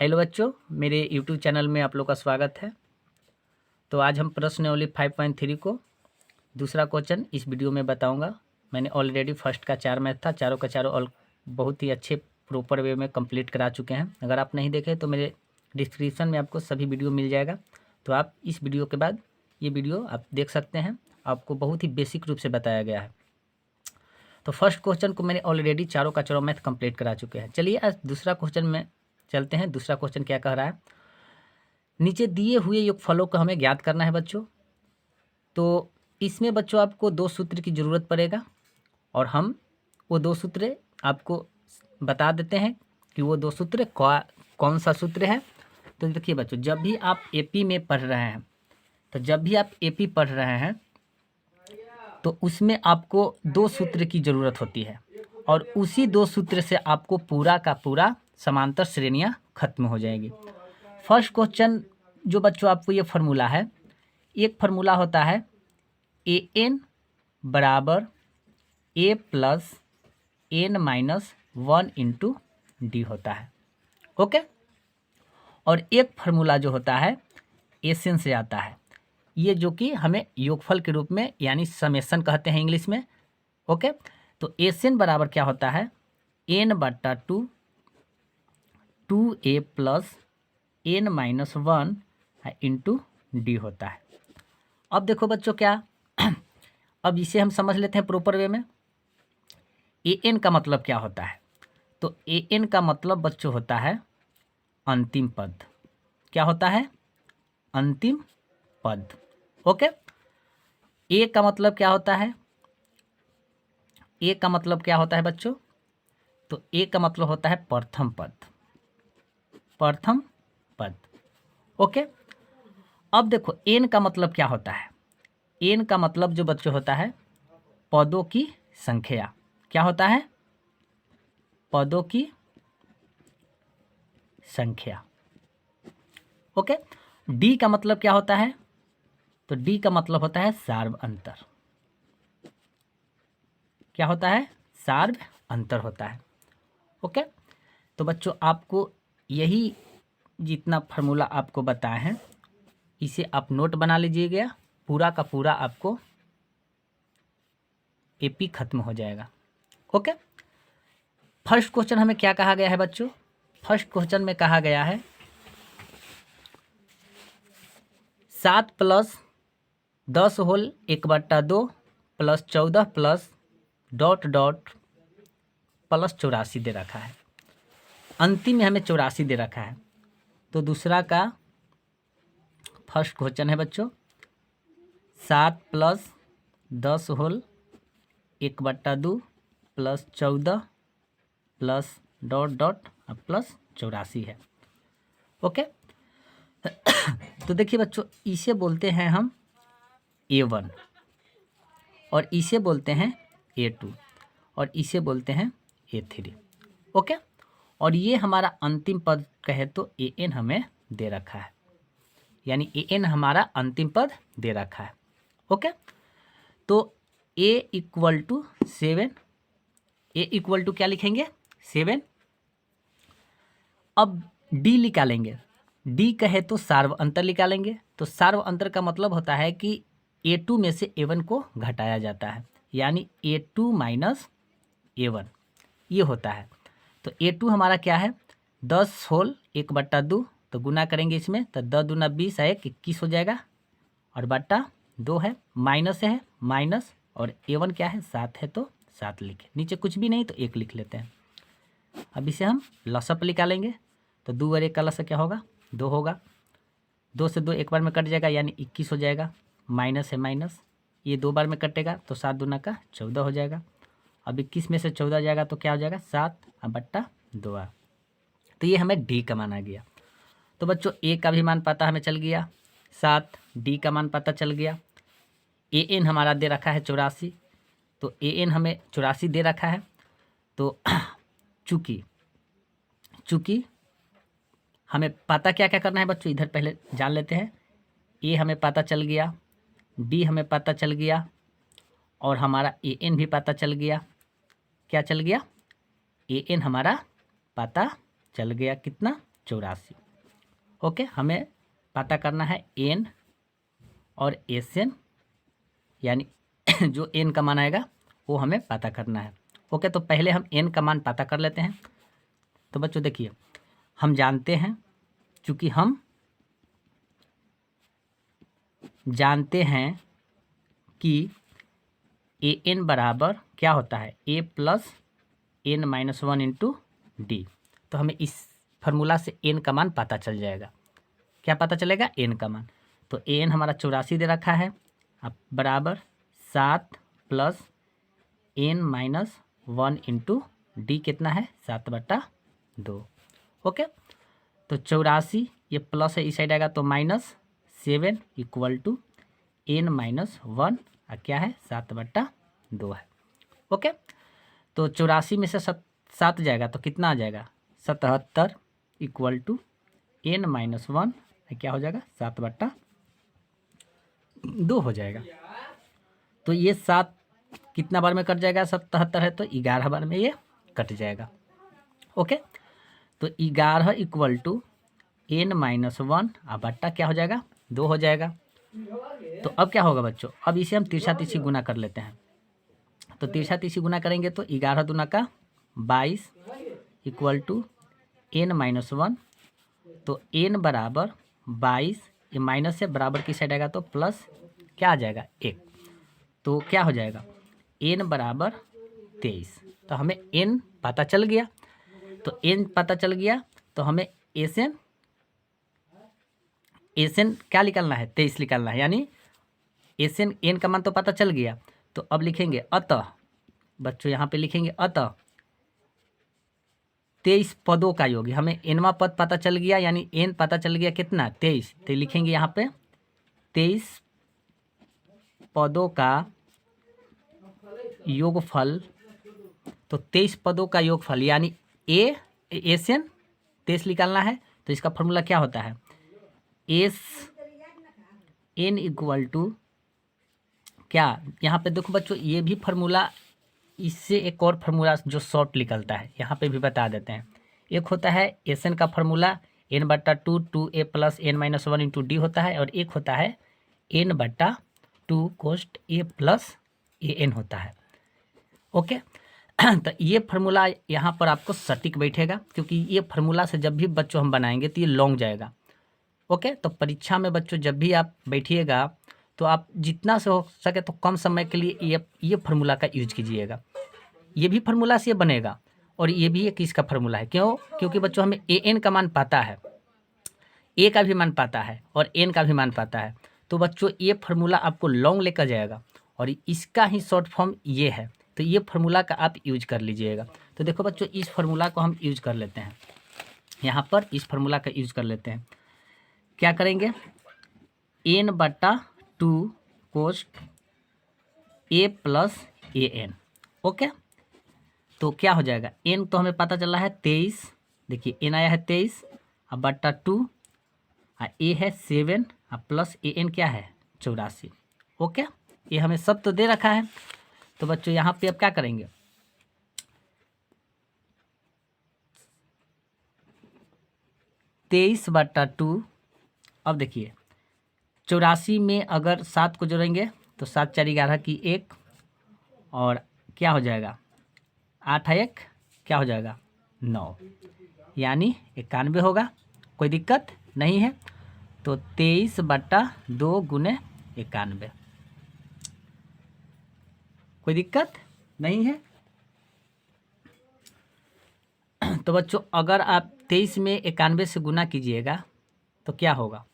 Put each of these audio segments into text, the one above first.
Hello बच्चों, मेरे YouTube channel में आप लोग का स्वागत है। तो आज हम प्रश्नावली 5.3 को दूसरा क्वेश्चन इस वीडियो में बताऊंगा। मैंने ऑलरेडी फर्स्ट का 4 मैथ था, चारों का चारों बहुत ही अच्छे प्रॉपर वे में कंप्लीट करा चुके हैं। अगर आप नहीं देखे तो मेरे डिस्क्रिप्शन में आपको सभी वीडियो मिल जाएगा, तो आप इस वीडियो के बाद ये वीडियो आप देख सकते हैं। आपको बहुत ही बेसिक रूप से बताया गया है। तो फर्स्ट क्वेश्चन को मैंने ऑलरेडी चारों का चारों मैथ कंप्लीट करा चुके हैं। चलिए आज दूसरा क्वेश्चन में चलते हैं। दूसरा क्वेश्चन क्या कह रहा है, नीचे दिए हुए योगफलों को हमें ज्ञात करना है बच्चों। तो इसमें बच्चों आपको दो सूत्र की ज़रूरत पड़ेगा और हम वो दो सूत्र आपको बता देते हैं कि वो दो सूत्र कौन सा सूत्र है। तो देखिए बच्चों, जब भी आप एपी में पढ़ रहे हैं, तो जब भी आप एपी पढ़ रहे हैं तो उसमें आपको दो सूत्र की ज़रूरत होती है और उसी दो सूत्र से आपको पूरा का पूरा समांतर श्रेणियाँ खत्म हो जाएगी। फर्स्ट क्वेश्चन जो बच्चों आपको ये फार्मूला है, एक फार्मूला होता है ए एन बराबर A plus N minus 1 into D होता है। ओके। और एक फार्मूला जो होता है एसन से आता है, ये जो कि हमें योगफल के रूप में यानी समेशन कहते हैं इंग्लिश में। ओके। तो एसन बराबर क्या होता है, एन बटा 2 A plus N minus 1 into D होता है। अब देखो बच्चों क्या अब इसे हम समझ लेते हैं प्रॉपर वे में। ए एन का मतलब क्या होता है, तो ए एन का मतलब बच्चों होता है अंतिम पद। क्या होता है, अंतिम पद। ओके। ए का मतलब क्या होता है, ए का मतलब क्या होता है बच्चों, तो ए का मतलब होता है प्रथम पद, प्रथम पद। ओके। अब देखो एन का मतलब क्या होता है, एन का मतलब जो बच्चों होता है पदों की संख्या। क्या होता है, पदों की संख्या। ओके। डी का मतलब क्या होता है, तो डी का मतलब होता है सार्व अंतर। क्या होता है, सार्व अंतर होता है। ओके। तो बच्चों आपको यही जितना फार्मूला आपको बताए हैं इसे आप नोट बना लीजिएगा, पूरा का पूरा आपको एपी खत्म हो जाएगा। ओके। फर्स्ट क्वेश्चन हमें क्या कहा गया है बच्चों, फर्स्ट क्वेश्चन में कहा गया है 7 plus 10 whole 1/2 plus 14 plus dot dot plus 84 दे रखा है। अंतिम में हमें 84 दे रखा है। तो दूसरा का फर्स्ट क्वेश्चन है बच्चों 7 plus 10 whole 1/2 plus 14 plus dot dot plus 84 है। ओके। तो देखिए बच्चों, इसे बोलते हैं हम A1 और इसे बोलते हैं A2 और इसे बोलते हैं A3। ओके। और ये हमारा अंतिम पद कहे तो AN हमें दे रखा है, यानी AN हमारा अंतिम पद दे रखा है। ओके। तो A equal to 7, A equal to क्या लिखेंगे 7। अब D निकालेंगे, D कहे तो सार्व अंतर निकालेंगे। तो सार्व अंतर का मतलब होता है कि A2 में से A1 को घटाया जाता है, यानी A2 माइनस A1 ये होता है। तो A2 हमारा क्या है 10 होल 1/2, तो गुना करेंगे इसमें तो 10 दूना 20 है 21 हो जाएगा और बट्टा 2 है, माइनस है माइनस, और A1 क्या है 7 है तो 7 लिखे, नीचे कुछ भी नहीं तो 1 लिख लेते हैं। अब इसे हम लसअप निकालेंगे तो 2 और 1 का लसअप क्या होगा 2 होगा, 2 से 2 एक बार में कट जाएगा यानी 21 हो जाएगा, माइनस है माइनस, ये 2 बार में कटेगा तो 7 दूना का 14 हो जाएगा। अब 21 में से 14 जाएगा तो क्या हो जाएगा 7 बट्टा 2। तो ये हमें डी का मान आ गया। तो बच्चों ए का भी मान पता हमें चल गया 7, डी का मान पता चल गया। AN हमारा दे रखा है 84, तो AN हमें 84 दे रखा है। तो चूँकि हमें पता क्या क्या करना है बच्चों, इधर पहले जान लेते हैं। ए हमें पता चल गया, डी हमें पता चल गया और हमारा AN भी पता चल गया। क्या चल गया, AN हमारा पता चल गया कितना 84। ओके, हमें पता करना है एन और एस एन, यानी जो एन का मान आएगा वो हमें पता करना है। ओके, तो पहले हम एन का मान पता कर लेते हैं। तो बच्चों देखिए, हम जानते हैं, चूँकि हम जानते हैं कि ए एन बराबर क्या होता है, A plus N minus one into D. तो हमें इस फार्मूला से एन का मान पता चल जाएगा। क्या पता चलेगा, एन का मान। तो एन हमारा 84 दे रखा है, अब बराबर 7 plus N minus one into d कितना है, 7/2। ओके, तो 84 ये प्लस है, इस साइड आएगा तो -7 equal to n minus one, क्या है, 7/2 है। ओके, तो 84 में से 7 जाएगा तो कितना आ जाएगा, 77 equal to n minus one, क्या हो जाएगा, 7/2 हो जाएगा। तो ये 7 कितना बार में कट जाएगा, 77 है तो 11 बार में ये कट जाएगा। ओके, तो 11 equal to n minus one बट्टा क्या हो जाएगा, 2 हो जाएगा। तो अब क्या होगा बच्चों, अब इसे हम तिरछा तिरछी गुना कर लेते हैं। तो तिरछा तिरछी गुना करेंगे तो 11 दूना का 22 equal to n minus one. तो एन बराबर 22, ये माइनस से बराबर की साइड आएगा तो प्लस क्या आ जाएगा, 1। तो क्या हो जाएगा, एन बराबर 23। तो हमें एन पता चल गया। तो एन पता चल गया तो हमें एस एन क्या निकालना है, 23 निकालना है। यानी एस एन का मान तो पता चल गया। तो अब लिखेंगे अतः, बच्चों यहाँ पे लिखेंगे अतः 23 पदों का योग। हमें एनवा पद पता चल गया, यानी एन पता चल गया कितना, 23। तो लिखेंगे यहाँ पे 23 पदों का योगफल। तो 23 पदों का योगफल यानी एस एन 23 निकालना है। तो इसका फॉर्मूला क्या होता है, एस एन इक्वल टू क्या, यहाँ पे देखो बच्चों, ये भी फार्मूला, इससे एक और फार्मूला जो शॉर्ट निकलता है, यहाँ पे भी बता देते हैं। एक होता है एस एन का formula n/2 2a plus N minus one into D होता है, और एक होता है n/2 कोस्ट a प्लस ए एन होता है। ओके, तो ये फार्मूला यहाँ पर आपको सटीक बैठेगा, क्योंकि ये फार्मूला से जब भी बच्चों हम बनाएंगे तो ये लॉन्ग जाएगा। ओके, तो परीक्षा में बच्चों जब भी आप बैठिएगा तो आप जितना से हो सके तो कम समय के लिए ये फार्मूला का यूज कीजिएगा। ये भी फार्मूला से बनेगा और ये भी एक इसका फार्मूला है। क्योंकि बच्चों हमें ए एन का मान पता है, ए का भी मान पता है और एन का भी मान पता है। तो बच्चों ये फार्मूला आपको लॉन्ग लेकर जाएगा और इसका ही शॉर्ट फॉर्म ये है। तो ये फार्मूला का आप यूज कर लीजिएगा। तो देखो बच्चों, इस फार्मूला को हम यूज कर लेते हैं, यहाँ पर इस फार्मूला का यूज कर लेते हैं। क्या करेंगे, n/2 कोस्ट a plus a n. Okay, तो क्या हो जाएगा, n तो हमें पता चला है 23, देखिए n आया है 23 अब बट्टा 2, a है 7 अब प्लस ए एन क्या है 84। ओके, ये हमें सब तो दे रखा है। तो बच्चों यहाँ पे अब क्या करेंगे, 23/2। अब देखिए 84 में अगर 7 को जोड़ेंगे तो 7 4 11 की 1, और क्या हो जाएगा, 8 1 क्या हो जाएगा 9, यानी 91 होगा। कोई दिक्कत नहीं है। तो 23/2 गुने 91, कोई दिक्कत नहीं है। तो बच्चों अगर आप 23 में 91 से गुना कीजिएगा तो क्या होगा,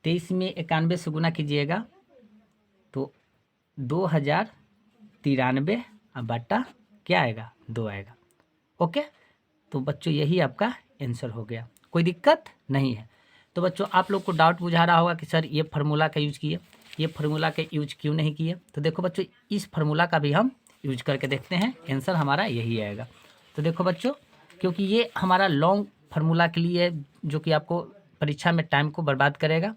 23 में 91 से गुना कीजिएगा तो 2093 बटा क्या आएगा, 2 आएगा। ओके, तो बच्चों यही आपका आंसर हो गया, कोई दिक्कत नहीं है। तो बच्चों आप लोग को डाउट बुझा रहा होगा कि सर ये फार्मूला का यूज किए, ये फार्मूला का यूज क्यों नहीं किए। तो देखो बच्चों, इस फार्मूला का भी हम यूज करके देखते हैं, आंसर हमारा यही आएगा। तो देखो बच्चों, क्योंकि ये हमारा लॉन्ग फार्मूला के लिए जो कि आपको परीक्षा में टाइम को बर्बाद करेगा,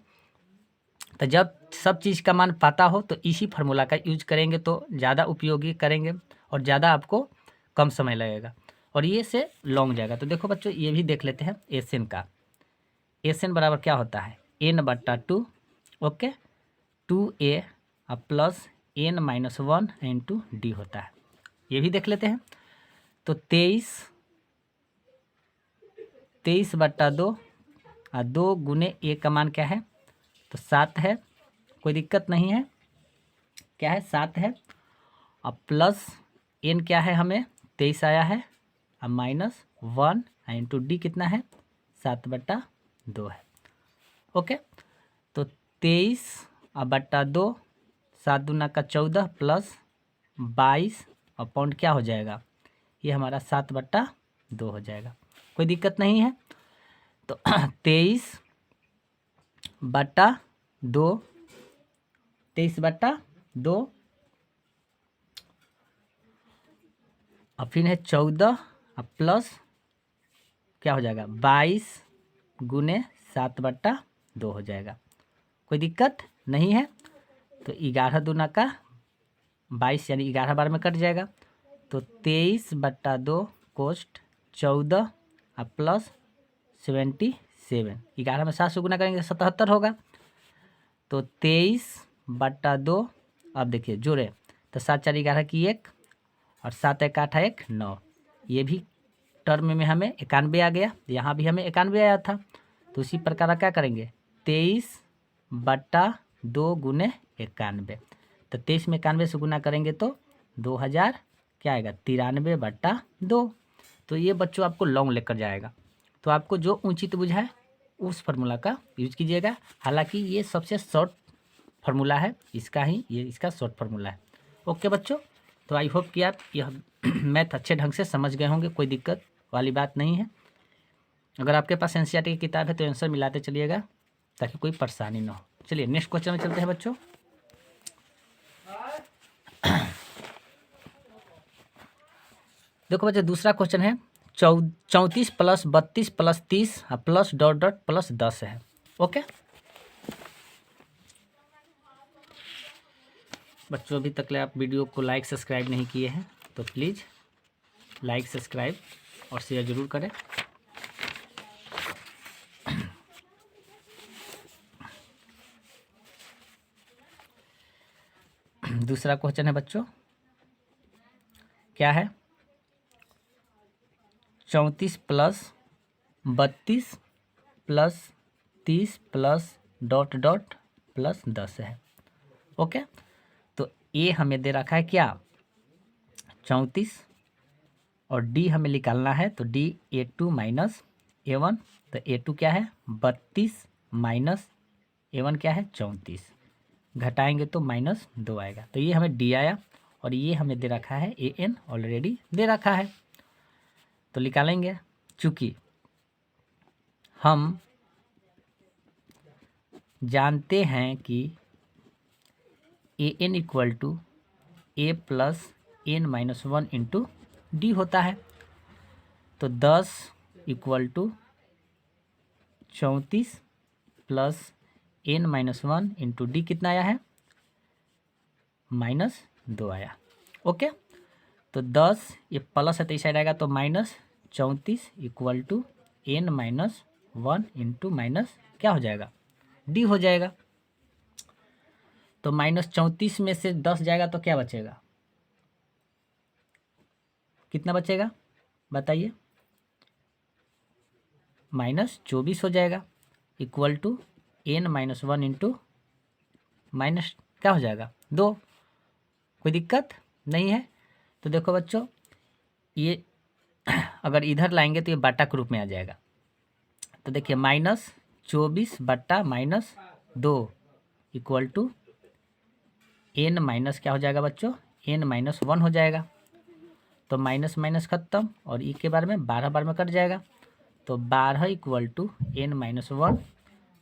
तो जब सब चीज़ का मान पता हो तो इसी फार्मूला का यूज करेंगे तो ज़्यादा उपयोगी करेंगे और ज़्यादा आपको कम समय लगेगा। और ये से लॉन्ग जाएगा। तो देखो बच्चों ये भी देख लेते हैं एस एन का। एस एन बराबर क्या होता है, n/2, okay, 2a plus n-1 into D होता है। ये भी देख लेते हैं। तो 23/2 और 2 गुने a का मान क्या है, तो 7 है, कोई दिक्कत नहीं है, क्या है 7 है। अब प्लस n क्या है, हमें 23 आया है, अब -1 इंटू डी कितना है, 7/2 है, ओके। तो 23/2, 7 दूना का 14 प्लस 22 और पाउंड क्या हो जाएगा, ये हमारा 7/2 हो जाएगा, कोई दिक्कत नहीं है। तो 23/2 और फिर है 14 और प्लस क्या हो जाएगा 22 गुने 7/2 हो जाएगा, कोई दिक्कत नहीं है। तो 11 दूना का 22 यानी 11 बार में कट जाएगा। तो 23/2 कोस्ट 14 और प्लस 77, 11 में 7 से गुना करेंगे 77 होगा। तो 23/2, अब देखिए जोड़े तो 7 4 11 की 1 और 7 1 8 1 9, ये भी टर्म में हमें 91 आ गया, यहाँ भी हमें 91 आया था। तो उसी प्रकार क्या करेंगे 23/2 गुने 91, तो 23 में 91 से गुना करेंगे तो 2000 क्या आएगा 93/2। तो ये बच्चों आपको लॉन्ग लेकर जाएगा। तो आपको जो उचित बुझाए उस फार्मूला का यूज कीजिएगा। हालांकि ये सबसे शॉर्ट फार्मूला है, इसका ही ये इसका शॉर्ट फार्मूला है, ओके बच्चों। तो आई होप कि आप यह मैथ अच्छे ढंग से समझ गए होंगे, कोई दिक्कत वाली बात नहीं है। अगर आपके पास एनसीईआरटी की किताब है तो आंसर मिलाते चलिएगा ताकि कोई परेशानी ना हो। चलिए नेक्स्ट क्वेश्चन में चलते हैं बच्चों। देखो बच्चों दूसरा क्वेश्चन है 34 + 32 + 30 प्लस ... प्लस 10 है, ओके। बच्चों अभी तक आप वीडियो को लाइक सब्सक्राइब नहीं किए हैं तो प्लीज़ लाइक सब्सक्राइब और शेयर ज़रूर करें। दूसरा क्वेश्चन है बच्चों, क्या है 34 + 32 + 30 प्लस ... प्लस 10 है, ओके। तो ए हमें दे रखा है क्या 34 और डी हमें निकालना है, तो डी A2 माइनस A1, तो A2 क्या है 32 माइनस A1 क्या है 34, घटाएंगे तो -2 आएगा। तो ये हमें डी आया और ये हमें दे रखा है AN ऑलरेडी दे रखा है, तो निकालेंगे। चूँकि हम जानते हैं कि AN = A + n-1 into D होता है, तो 10 = 34 प्लस n-1 इंटू डी कितना आया है -2 आया, ओके। तो 10 ये प्लस है तो इस साइड आएगा तो -34 = n-1 इंटू माइनस क्या हो जाएगा डी हो जाएगा। तो -34 में से 10 जाएगा तो क्या बचेगा, कितना बचेगा बताइए, -24 हो जाएगा, equal to n-1 into minus क्या हो जाएगा 2, कोई दिक्कत नहीं है। तो देखो बच्चों ये अगर इधर लाएंगे तो ये बाटा के रूप में आ जाएगा। तो देखिए -24/-2 इक्वल टू n माइनस क्या हो जाएगा बच्चों n-1 हो जाएगा। तो माइनस माइनस खत्म और ई के बारे में 12 बार में कट जाएगा, तो 12 = n-1,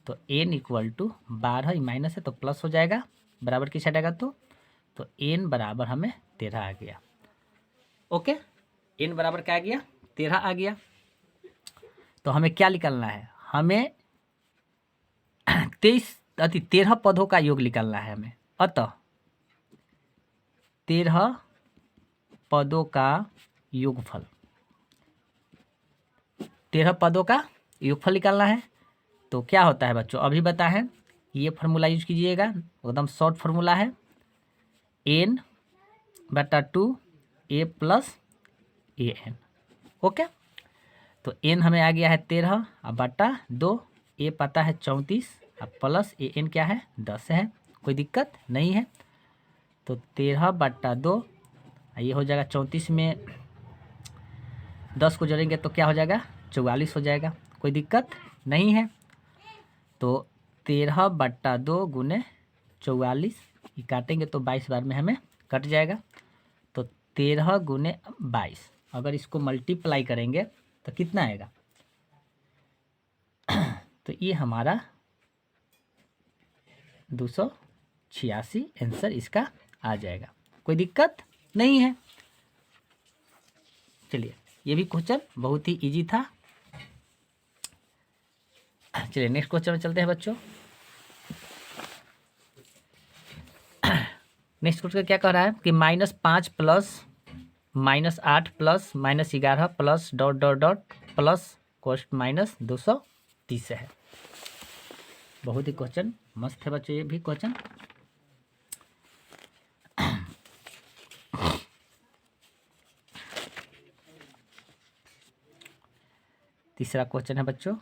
तो n = 12 माइनस है तो प्लस हो जाएगा, बराबर किस हटेगा तो n बराबर हमें 13 आ गया, ओके। n बराबर क्या आ गया 13 आ गया। तो हमें क्या निकालना है, हमें 13 पदों का योग निकालना है हमें। अतः 13 पदों का योगफल 13 पदों का योगफल निकालना है। तो क्या होता है बच्चों, अभी बताएं, ये फार्मूला यूज कीजिएगा, एकदम शॉर्ट फार्मूला है, n/2 a plus a n. Okay, तो n हमें आ गया है 13 और बटा 2, ए पता है 34 और प्लस ए एन क्या है 10 है। कोई दिक्कत नहीं है। तो 13/2 ये हो जाएगा 34 में 10 को जोड़ेंगे तो क्या हो जाएगा 44 हो जाएगा। कोई दिक्कत नहीं है। तो 13/2 गुने 44 ये काटेंगे तो 22 बार में हमें कट जाएगा। तो 13 गुने 22 अगर इसको मल्टीप्लाई करेंगे तो कितना आएगा, तो ये हमारा 286 आंसर इसका आ जाएगा। कोई दिक्कत नहीं है। चलिए, ये भी क्वेश्चन बहुत ही इजी था। चलिए नेक्स्ट क्वेश्चन में चलते हैं बच्चों। नेक्स्ट क्वेश्चन क्या कह रहा है कि -5 plus -8 plus -11 plus dot dot dot plus कोस्ट -230 है। बहुत ही क्वेश्चन मस्त है बच्चों, ये भी क्वेश्चन। तीसरा क्वेश्चन है बच्चों,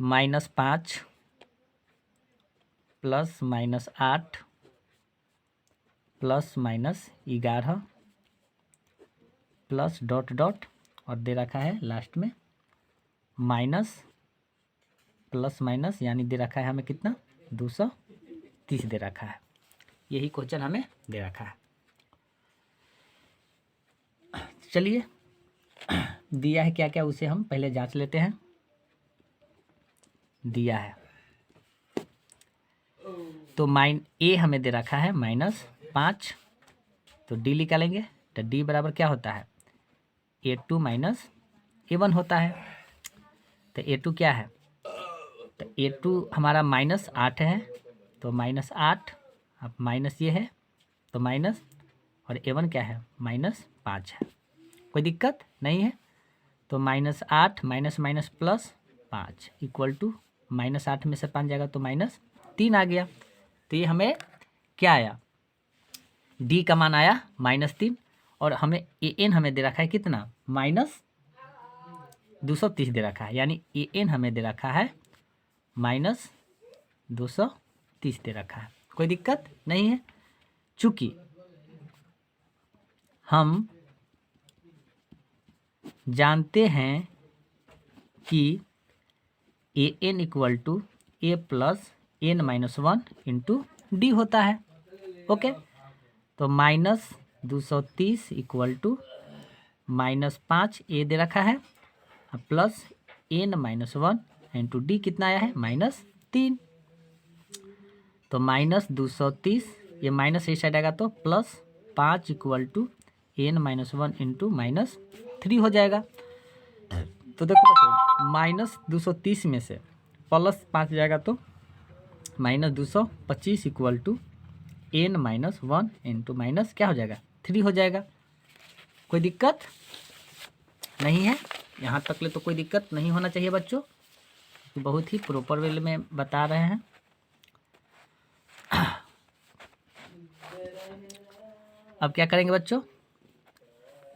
-5 plus -8 plus -11 plus dot dot और दे रखा है लास्ट में माइनस प्लस माइनस, यानी दे रखा है हमें कितना 230 दे रखा है। यही क्वेश्चन हमें दे रखा है। चलिए, दिया है क्या क्या उसे हम पहले जांच लेते हैं। दिया है तो ए हमें दे रखा है -5, तो डी निकालेंगे तो डी बराबर क्या होता है A2 माइनस A1 होता है। तो A2 क्या है, तो A2 हमारा -8 है, तो -8 अब माइनस ये है तो माइनस, और A1 क्या है -5 है। कोई दिक्कत नहीं है। तो -8 minus minus plus 5 equal to -8 में से 5 जाएगा तो -3 आ गया। तो ये हमें क्या आया, डी का मान आया -3, और हमें ए एन हमें दे रखा है कितना -230 दे रखा है, यानी ए एन हमें दे रखा है -230 दे रखा है। कोई दिक्कत नहीं है। चूंकि हम जानते हैं कि A N equal to A plus N -1 into D होता है। ओके, तो -230 इक्वल टू -5 ए दे रखा है प्लस एन -1 इंटू डी कितना आया है -3। तो -230 ये माइनस इस साइड आएगा तो +5 इक्वल टू एन -1 इंटू -3 हो जाएगा। तो देखो बच्चों, -230 में से +5 जाएगा तो -225 equal to n -1 into minus क्या हो जाएगा 3 हो जाएगा। कोई दिक्कत नहीं है। यहाँ तक ले तो कोई दिक्कत नहीं होना चाहिए बच्चों, बहुत ही प्रॉपर वे में बता रहे हैं। अब क्या करेंगे बच्चों,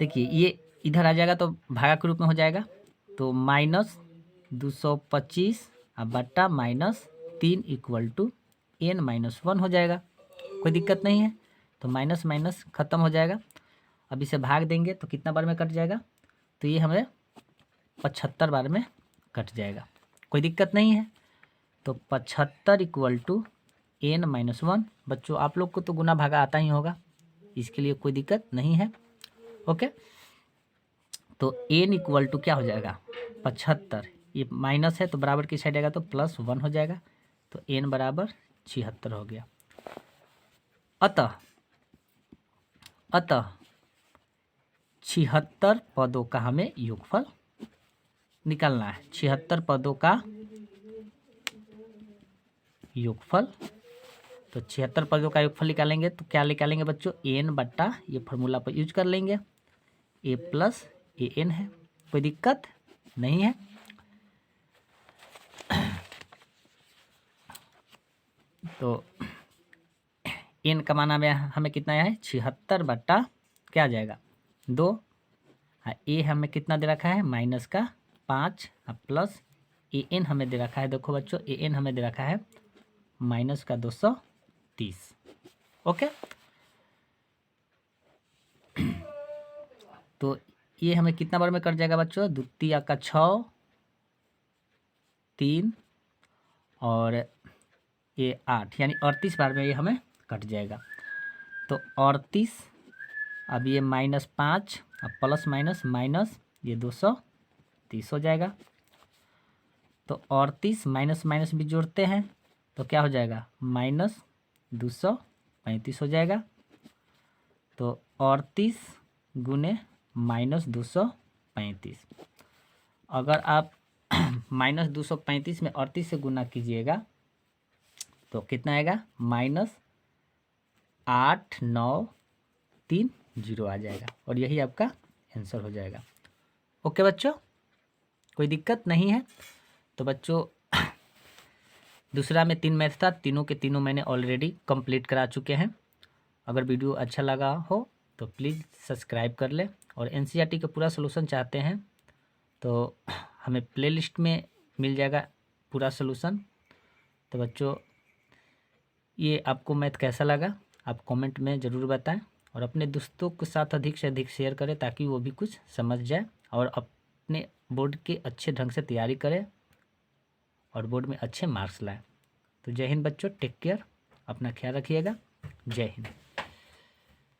देखिए ये इधर आ जाएगा तो भागा के रूप में हो जाएगा, तो -225 बट्टा -3 इक्वल टू एन -1 हो जाएगा। कोई दिक्कत नहीं है। तो माइनस माइनस ख़त्म हो जाएगा। अब इसे भाग देंगे तो कितना बार में कट जाएगा, तो ये हमें 75 बार में कट जाएगा। कोई दिक्कत नहीं है। तो 75 इक्वल टू एन -1। बच्चों आप लोग को तो गुना भागा आता ही होगा, इसके लिए कोई दिक्कत नहीं है। ओके, तो एन इक्वल टू क्या हो जाएगा 75, ये माइनस है तो बराबर की साइड आएगा तो +1 हो जाएगा, तो एन बराबर 76 हो गया। अतः 76 पदों का हमें योगफल निकालना है। 76 पदों का योगफल तो 76 पदों का योगफल निकालेंगे तो क्या निकालेंगे बच्चों, एन बट्टा ये फार्मूला पर यूज कर लेंगे, ए प्लस ए एन है। कोई दिक्कत नहीं है। तो एन का माना में हमें कितना है, 76 बट्टा क्या आ जाएगा 2। ए हमें कितना दे रखा है, माइनस का 5 प्लस ए एन हमें दे रखा है, देखो बच्चों ए एन हमें दे रखा है माइनस का 230। ओके, तो ये हमें कितना बार में कट जाएगा बच्चों, द्वितीय का 6 3 और ये 8, यानी 38 बार में ये हमें कट जाएगा। तो 38, अब ये -5 अब प्लस माइनस माइनस ये 230 हो जाएगा। तो 38 माइनस माइनस भी जोड़ते हैं तो क्या हो जाएगा, -235 हो जाएगा। तो 38 गुने -235, अगर आप -235 में 38 से गुना कीजिएगा तो कितना आएगा, -8930 आ जाएगा और यही आपका आंसर हो जाएगा। ओके बच्चों, कोई दिक्कत नहीं है। तो बच्चों दूसरा में 3 मैथ था, तीनों के तीनों मैंने ऑलरेडी कंप्लीट करा चुके हैं। अगर वीडियो अच्छा लगा हो तो प्लीज़ सब्सक्राइब कर लें, और एनसीईआरटी का पूरा सलूशन चाहते हैं तो हमें प्लेलिस्ट में मिल जाएगा पूरा सलूशन। तो बच्चों ये आपको मैथ कैसा लगा आप कमेंट में ज़रूर बताएं, और अपने दोस्तों के साथ अधिक से अधिक शेयर करें ताकि वो भी कुछ समझ जाए और अपने बोर्ड के अच्छे ढंग से तैयारी करें और बोर्ड में अच्छे मार्क्स लाएं। तो जय हिंद बच्चों, टेक केयर, अपना ख्याल रखिएगा। जय हिंद।